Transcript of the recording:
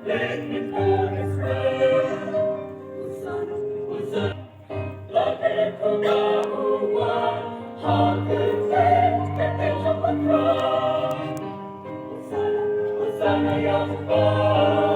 let him go his way. Hosanna, Hosanna, langit kumauan, hanggang sa Hosanna, Hosanna yang Tuhan.